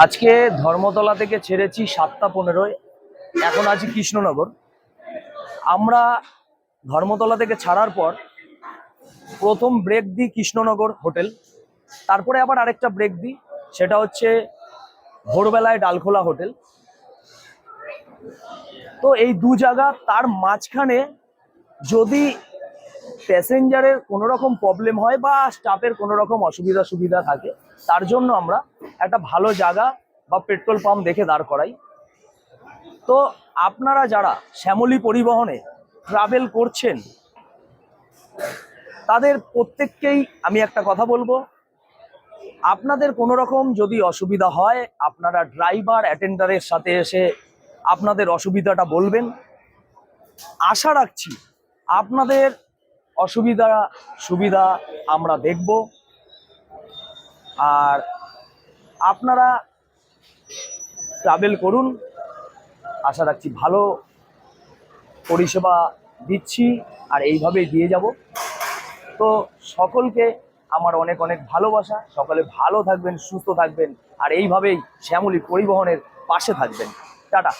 আজকে ধর্মতলা থেকে ছেড়েছি 7টা 15-য়, এখন আছি কৃষ্ণনগর। আমরা ধর্মতলা থেকে ছাড়ার পর প্রথম ব্রেক দিই কৃষ্ণনগর হোটেল, তারপরে আবার আরেকটা ব্রেক দিই, সেটা হচ্ছে ভোরবেলায় ডালখোলা হোটেল। তো এই দু জায়গা, তার মাঝখানে যদি প্যাসেঞ্জারের কোনো রকম প্রবলেম হয় বা স্টাফের কোনো রকম সুবিধা থাকে, তার জন্য আমরা একটা ভালো জায়গা বা পেট্রোল পাম্প দেখে দাঁড় করাই। তো আপনারা যারা শ্যামলী পরিবহনে ট্রাভেল করছেন, তাদের প্রত্যেককেই আমি একটা কথা বলবো, আপনাদের কোনো রকম যদি অসুবিধা হয়, আপনারা ড্রাইভার অ্যাটেন্ডারের সাথে এসে আপনাদের অসুবিধাটা বলবেন। আশা রাখছি আপনাদের সুবিধা আমরা দেখব, আর আপনারা ট্রাভেল করুন। আশা রাখছি ভালো পরিষেবা দিচ্ছি, আর এইভাবেই দিয়ে যাব। তো সকলকে আমার অনেক অনেক ভালোবাসা। সকলে ভালো থাকবেন, সুস্থ থাকবেন, আর এইভাবেই শ্যামলী পরিবহনের পাশে থাকবেন। টাটা।